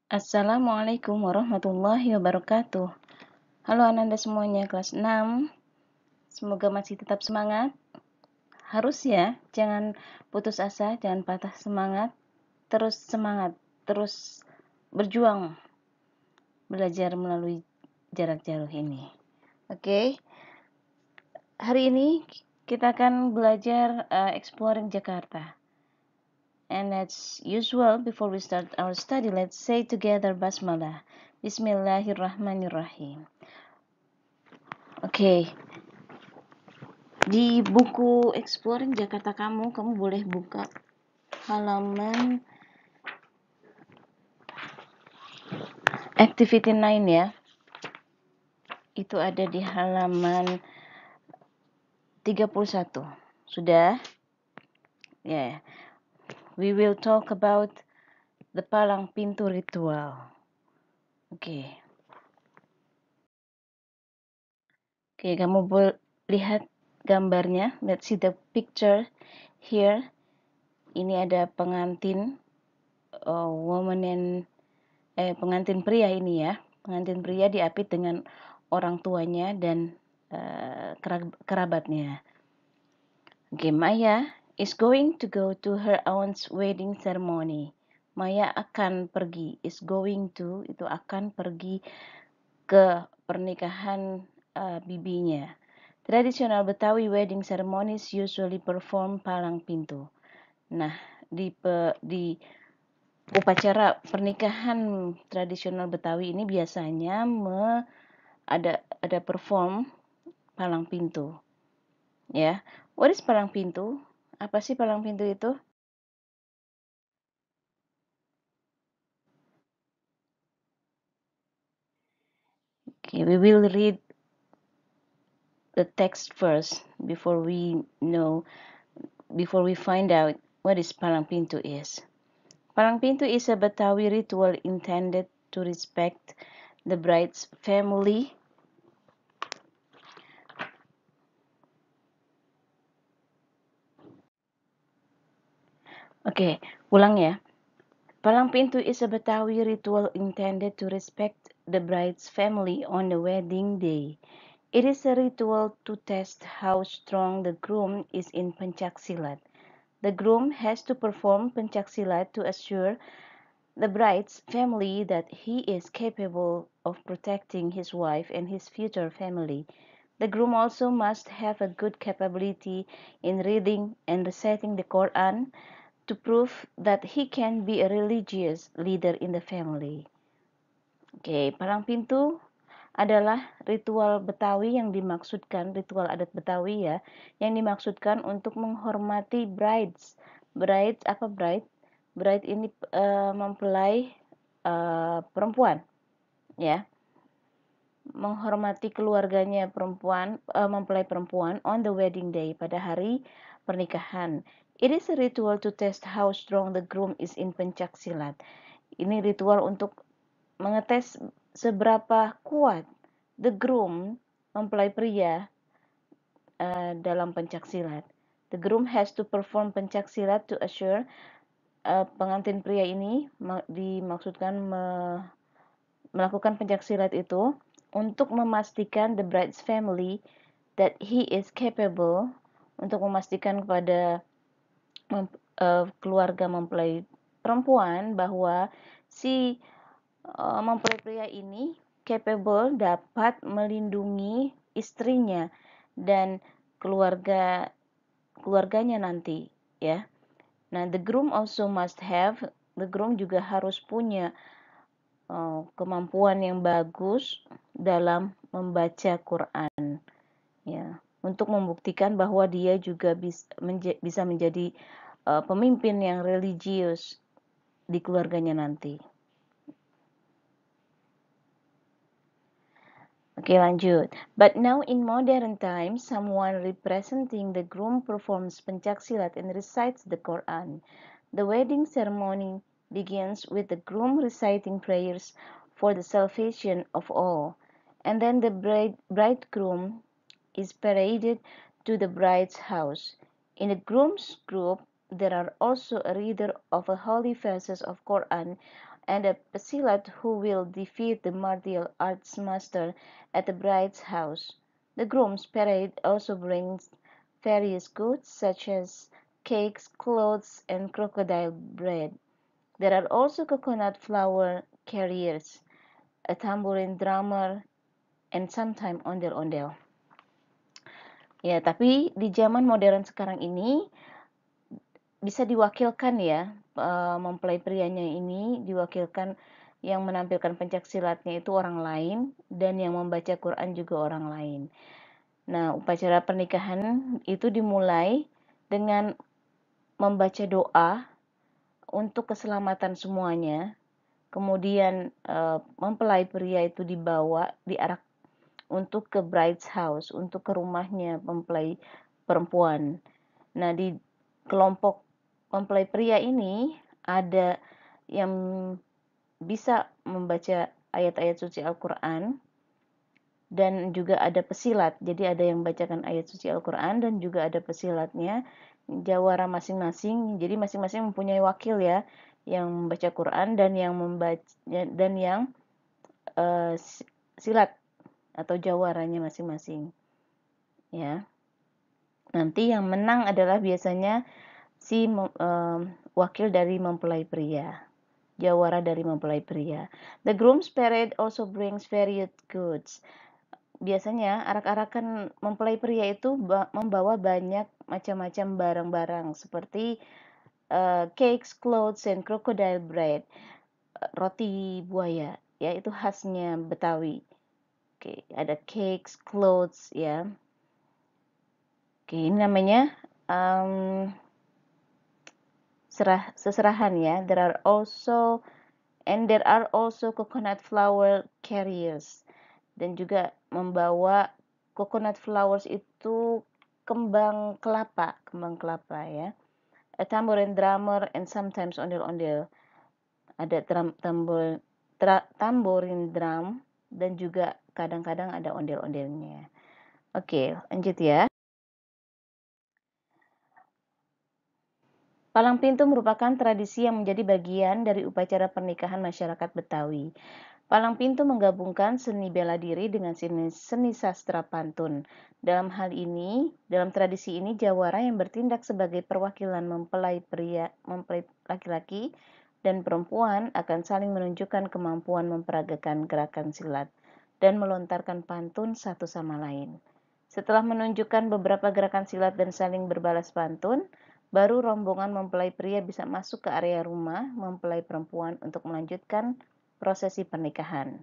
Assalamualaikum warahmatullahi wabarakatuh. Halo Ananda semuanya kelas 6. Semoga masih tetap semangat. Harus ya, jangan putus asa, jangan patah semangat. Terus semangat, terus berjuang belajar melalui jarak jauh ini. Oke. Hari ini kita akan belajar exploring Jakarta. And as usual, before we start our study, let's say together Basmalah. Bismillahirrahmanirrahim. Oke. Di buku Exploring Jakarta kamu boleh buka halaman Activity 9 ya. Itu ada di halaman 31. Sudah? Ya. Yeah. We will talk about the palang pintu ritual. Oke. Oke, kamu boleh lihat gambarnya. Let's see the picture here. Ini ada pengantin pengantin pria ini ya. Pengantin pria diapit dengan orang tuanya dan kerabatnya. Okay, Maya is going to go to her aunt's wedding ceremony. Maya akan pergi, is going to, itu akan pergi ke pernikahan bibinya. Traditional Betawi wedding ceremonies usually perform palang pintu. Nah, di upacara pernikahan tradisional Betawi ini biasanya ada perform palang pintu. Ya, what is palang pintu? Apa sih palang pintu itu? Okay, we will read the text first before we find out what is palang pintu is. Palang pintu is a Betawi ritual intended to respect the bride's family. Oke, ulang ya. Palang pintu is a Betawi ritual intended to respect the bride's family on the wedding day. It is a ritual to test how strong the groom is in pencaksilat. The groom has to perform pencaksilat to assure the bride's family that he is capable of protecting his wife and his future family. The groom also must have a good capability in reading and reciting the Quran to prove that he can be a religious leader in the family. Oke, palang pintu adalah ritual Betawi yang dimaksudkan, ritual adat Betawi ya, yang dimaksudkan untuk menghormati brides. Brides apa bride? Bride ini mempelai perempuan, ya. Menghormati keluarganya perempuan, mempelai perempuan on the wedding day, pada hari pernikahan. It is a ritual to test how strong the groom is in pencaksilat. Ini ritual untuk mengetes seberapa kuat the groom, mempelai pria, dalam pencaksilat. The groom has to perform pencaksilat to assure, pengantin pria ini dimaksudkan melakukan pencaksilat itu untuk memastikan the bride's family that he is capable, untuk memastikan kepada keluarga mempelai perempuan bahwa si mempelai pria ini capable, dapat melindungi istrinya dan keluarganya nanti, ya. Nah, the groom juga harus punya kemampuan yang bagus dalam membaca Quran, ya, untuk membuktikan bahwa dia juga bisa menjadi pemimpin yang religius di keluarganya nanti. Oke, lanjut. But now in modern times, someone representing the groom performs pencaksilat and recites the Quran. The wedding ceremony begins with the groom reciting prayers for the salvation of all, and then the bridegroom is paraded to the bride's house. In the groom's group, there are also a reader of a holy verses of Quran and a pesilat who will defeat the martial arts master at the bride's house. The groom's parade also brings various goods such as cakes, clothes, and crocodile bread. There are also coconut flower carriers, a tambourine drummer, and sometimes ondel-ondel. Ya, tapi di zaman modern sekarang ini bisa diwakilkan ya, mempelai prianya ini diwakilkan yang menampilkan pencak silatnya itu orang lain dan yang membaca Quran juga orang lain. Nah, upacara pernikahan itu dimulai dengan membaca doa untuk keselamatan semuanya. Kemudian mempelai pria itu diarak untuk ke bride's house, untuk ke rumahnya mempelai perempuan. Nah, di kelompok mempelai pria ini ada yang bisa membaca ayat-ayat suci Al-Quran dan juga ada pesilat. Jadi ada yang membacakan ayat suci Al-Quran dan juga ada pesilatnya, jawara masing-masing. Jadi masing-masing mempunyai wakil ya, yang membaca Quran dan yang silat atau jawaranya masing-masing. Ya, nanti yang menang adalah biasanya si wakil dari mempelai pria, jawara dari mempelai pria. The groom's parade also brings varied goods. Biasanya arak-arakan mempelai pria itu membawa banyak macam-macam barang-barang seperti cakes, clothes, and crocodile bread, roti buaya, ya itu khasnya Betawi. Oke, ada cakes, clothes, ya. Oke, ini namanya seserahan ya. There are also coconut flower carriers, dan juga membawa coconut flowers itu kembang kelapa ya. A tambourine drummer and sometimes ondel-ondel. Ada tambourine drum dan juga kadang-kadang ada ondel-ondelnya. Oke, lanjut ya. Palang pintu merupakan tradisi yang menjadi bagian dari upacara pernikahan masyarakat Betawi. Palang pintu menggabungkan seni bela diri dengan seni sastra pantun. Dalam tradisi ini, jawara yang bertindak sebagai perwakilan mempelai laki-laki dan perempuan akan saling menunjukkan kemampuan memperagakan gerakan silat dan melontarkan pantun satu sama lain. Setelah menunjukkan beberapa gerakan silat dan saling berbalas pantun, baru rombongan mempelai pria bisa masuk ke area rumah mempelai perempuan untuk melanjutkan prosesi pernikahan.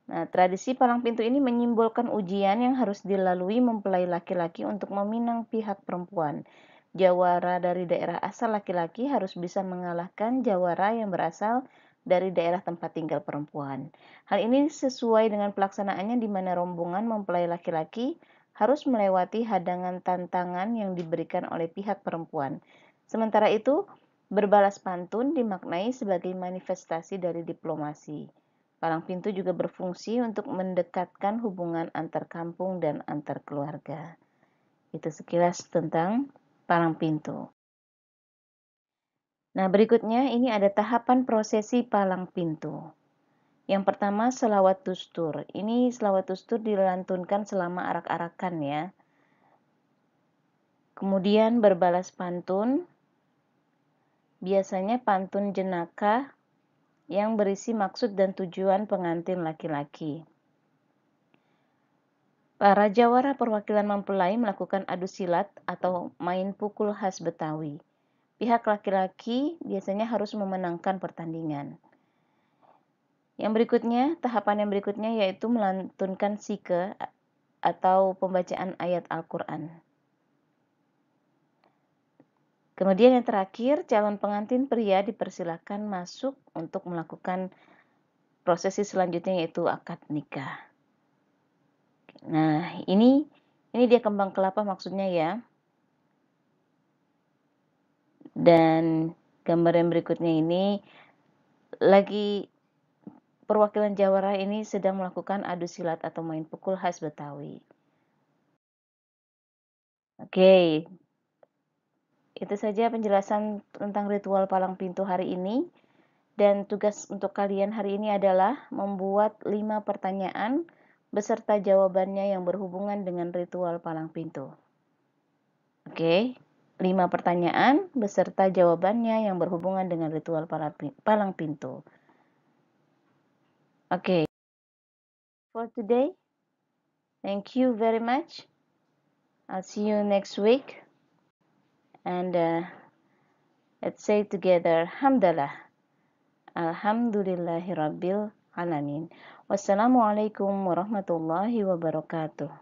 Nah, tradisi palang pintu ini menyimbolkan ujian yang harus dilalui mempelai laki-laki untuk meminang pihak perempuan. Jawara dari daerah asal laki-laki harus bisa mengalahkan jawara yang berasal dari daerah tempat tinggal perempuan. Hal ini sesuai dengan pelaksanaannya di mana rombongan mempelai laki-laki harus melewati hadangan tantangan yang diberikan oleh pihak perempuan. Sementara itu, berbalas pantun dimaknai sebagai manifestasi dari diplomasi. Palang pintu juga berfungsi untuk mendekatkan hubungan antar kampung dan antar keluarga. Itu sekilas tentang palang pintu. Nah, berikutnya ini ada tahapan prosesi palang pintu. Yang pertama, selawat tustur. Ini selawat tustur dilantunkan selama arak-arakan ya. Kemudian berbalas pantun, biasanya pantun jenaka yang berisi maksud dan tujuan pengantin laki-laki. Para jawara perwakilan mempelai melakukan adu silat atau main pukul khas Betawi. Pihak laki-laki biasanya harus memenangkan pertandingan. Tahapan yang berikutnya yaitu melantunkan sike atau pembacaan ayat Al-Quran. Kemudian yang terakhir, calon pengantin pria dipersilakan masuk untuk melakukan prosesi selanjutnya yaitu akad nikah. Nah, ini dia kembang kelapa maksudnya ya. Dan gambar yang berikutnya ini lagi perwakilan jawara ini sedang melakukan adu silat atau main pukul khas Betawi. Oke, itu saja penjelasan tentang ritual palang pintu hari ini. Dan tugas untuk kalian hari ini adalah membuat 5 pertanyaan beserta jawabannya yang berhubungan dengan ritual palang pintu. Oke, 5 pertanyaan beserta jawabannya yang berhubungan dengan ritual palang pintu. Oke, for today, thank you very much. I'll see you next week. And let's say together, Hamdalah. Alhamdulillahirabbil alamin. Wassalamualaikum warahmatullahi wabarakatuh.